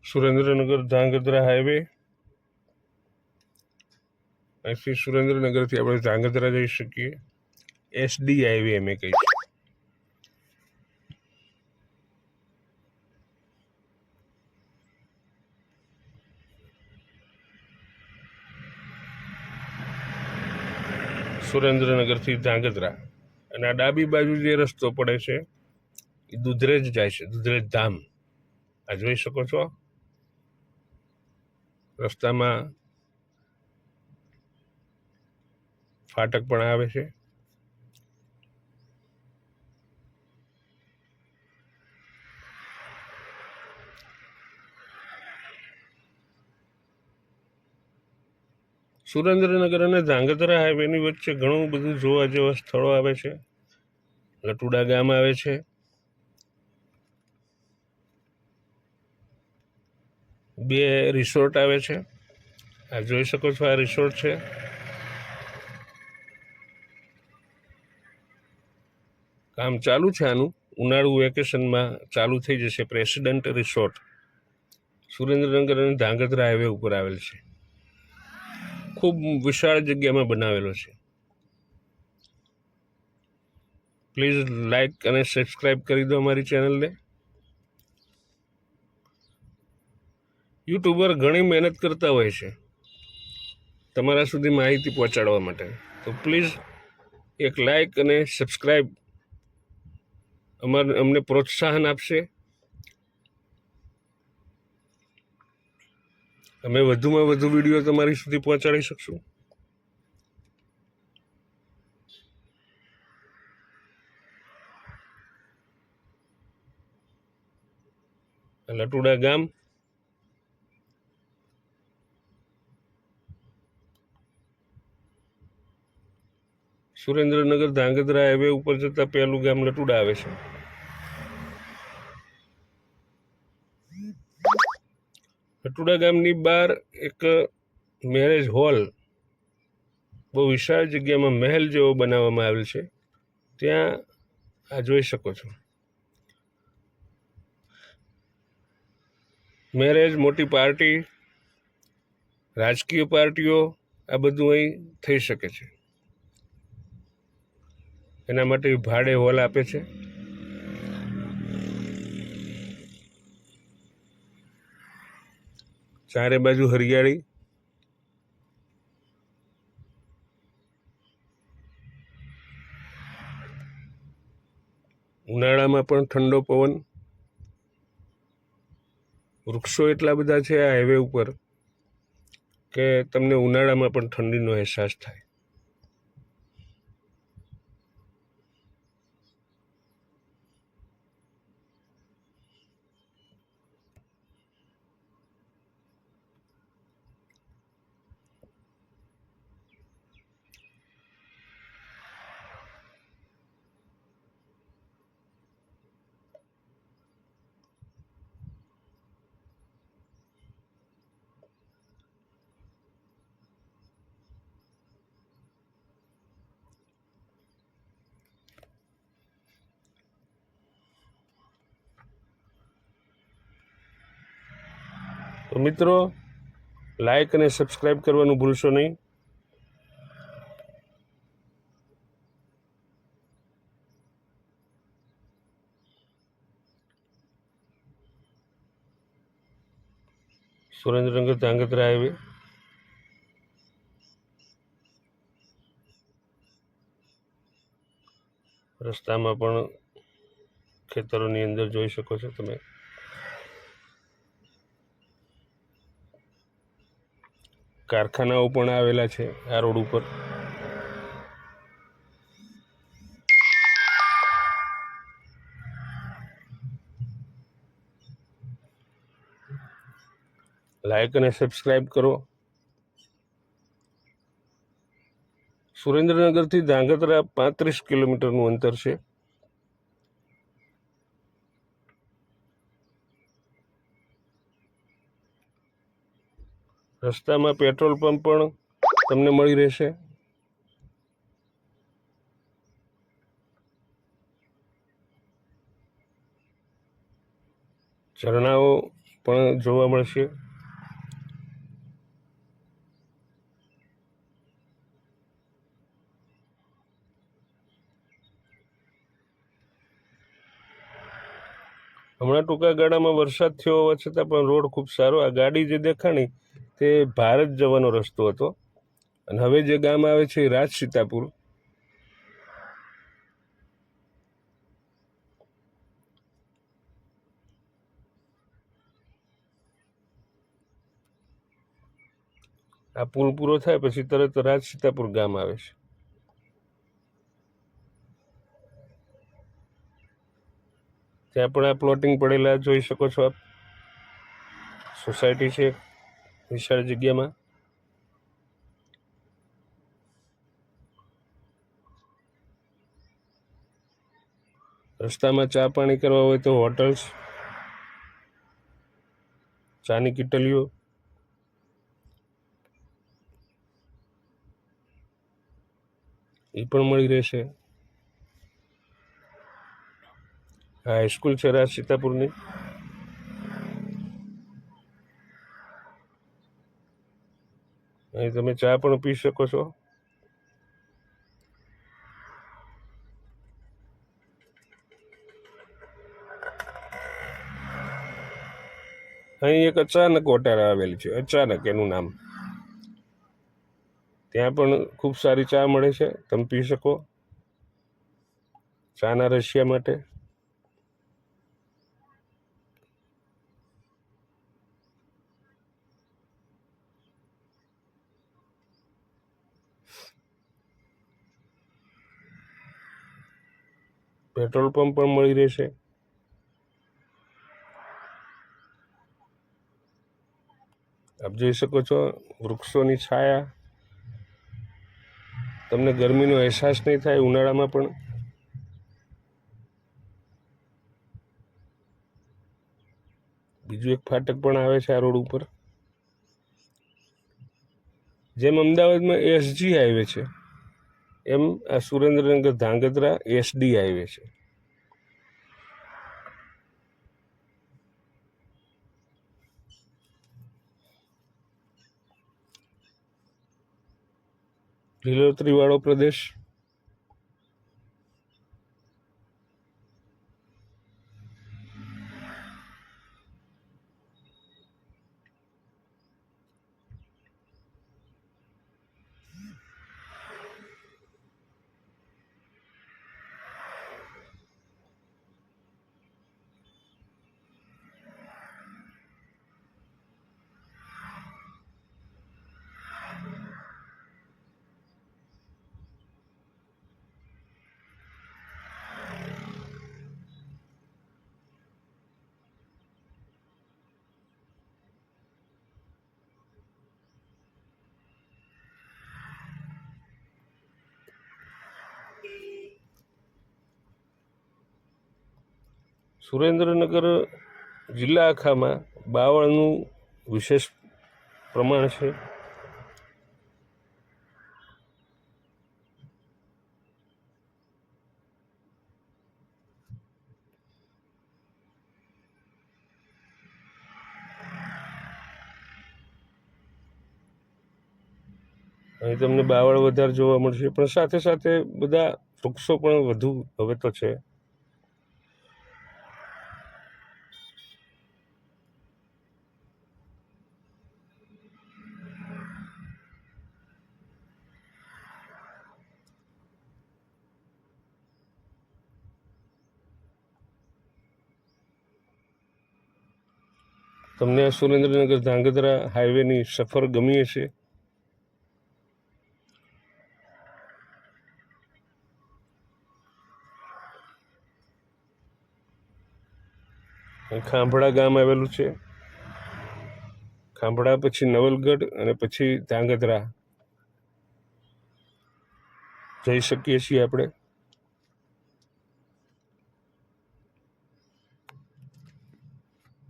Surendranagar Dhrangadhra highway, અહીંથી સુરેન્દ્રનગરથી આપણે ધાંગધ્રા જઈ શકીએ. SD હાઈવે અમે કહીશું. સુરેન્દ્રનગરથી ધાંગધ્રા, અને આ ડાબી બાજુ જે રસ્તો પડે છે એ દુધરેજ જાય છે, દુધરેજ ધામ. આ જોઈ શકો છો. રસ્તામાં ફાટક પણ આવે છે. સુરેન્દ્રનગર અને ધાંગધ્રા હાઈવેની વચ્ચે ઘણું બધું જોવા જેવા સ્થળો આવે છે. લટુડા ગામ આવે છે, બે રિસોર્ટ આવે છે. આ જોઈ શકો છો, આ રિસોર્ટ છે. કામ ચાલુ છે આનું, ઉનાળુ વેકેશનમાં ચાલુ થઈ જશે. પ્રેસિડેન્ટ રિસોર્ટ સુરેન્દ્રનગર અને ધાંગધ્રા હાઈવે ઉપર આવેલ છે. ખૂબ વિશાળ જગ્યામાં બનાવેલો છે. પ્લીઝ લાઈક અને સબસ્ક્રાઈબ કરી દો અમારી ચેનલને. યુટ્યુબર ઘણી મહેનત કરતા હોય છે તમારા સુધી માહિતી પહોંચાડવા માટે, તો પ્લીઝ એક લાઈક અને સબસ્ક્રાઈબ અમને પ્રોત્સાહન આપશે. અમે વધુમાં વધુ વિડીયો તમારી સુધી પહોંચાડી શકશું. લટુડા ગામ, સુરેન્દ્રનગર ધાંગધ્રા હાઈવે ઉપર જતા પહેલું ગામ લટુડા આવે છે. લટુડા ગામની બહાર એક મેરેજ હોલ, બહુ વિશાળ જગ્યામાં મહેલ જેવો બનાવવામાં આવેલ છે. ત્યાં આ જોઈ શકો છો. મેરેજ, મોટી પાર્ટી, રાજકીય પાર્ટીઓ, આ બધું અહીં થઈ શકે છે. એના માટે ભાડે હોલ આપે છે. ચારે બાજુ હરિયાળી. ઉનાળામાં પણ ઠંડો પવન. વૃક્ષો એટલા બધા છે આ હાઈવે ઉપર કે તમને ઉનાળામાં પણ ઠંડીનો અહેસાસ થાય. તો મિત્રો, લાઈક અને સબસ્ક્રાઈબ કરવાનું ભૂલશો નહીં. સુરેન્દ્રનગર ધાંગધ્રા હાઈવે, રસ્તામાં પણ ખેતરોની અંદર જોઈ શકો છો તમે. કારખાનાઓ પણ આવેલા છે આ રોડ ઉપર. લાઈક અને સબસ્ક્રાઈબ કરો. સુરેન્દ્રનગરથી ધાંગધ્રા 35 કિલોમીટરનું અંતર છે. રસ્તામાં પેટ્રોલ પંપ પણ તમને મળી રહેશે. ઝરણાઓ પણ જોવા મળશે. હમણાં ટૂંકા ગાળામાં વરસાદ થયો હોવા છતાં પણ રોડ ખૂબ સારો. આ ગાડી જે દેખાણી તે ભારત જવાનો રસ્તો હતો અને હવે જે ગામ આવે છે એ રાજ સીતાપુર. આ પુલ પૂરો થાય પછી તરત રાજ સીતાપુર ગામ આવે છે. ત્યાં પણ આ પ્લોટિંગ પડેલા જોઈ શકો છો આપ. સોસાયટી છે વિશાળ જગ્યામાં. રસ્તામાં ચા પાણી કરવા હોય તો હોટલ્સ, ચાની કિટલીઓ, એ પણ મળી રહેશે. આ હાઈસ્કૂલ છે રાજ સીતાપુરની. અહીં તમે ચા પણ પી શકો છો. અહીં એક અચાનક હોટેલ આવેલી છે, અચાનક એનું નામ. ત્યાં પણ ખૂબ સારી ચા મળે છે, તમે પી શકો ચાના રશિયા માટે. પેટ્રોલ પંપ પણ મળી રહેશે. આપ જોઈ શકો છો વૃક્ષોની છાયા. તમને ગરમીનો અહેસાસ નહીં થાય ઉનાળામાં પણ. બીજું એક ફાટક પણ આવે છે આ રોડ ઉપર. જેમ અમદાવાદમાં એસજી હાઈવે છે એમ આ સુરેન્દ્રનગર ધાંગધ્રા એસડી હાઈવે છે. લીલોતરી વાળો પ્રદેશ. સુરેન્દ્રનગર જિલ્લા આખામાં બાવળનું વિશેષ પ્રમાણ છે. અહીં તમને બાવળ વધારે જોવા મળશે, પણ સાથે સાથે બધા વૃક્ષો પણ વધુ હવે તો છે. તમને આ સુરેન્દ્રનગર ધાંગધ્રા હાઈવેની સફર ગમી હશે. ખાંભળા ગામ આવેલું છે. ખાંભળા પછી નવલગઢ અને પછી ધાંગધ્રા જઈ શકીએ છીએ આપણે.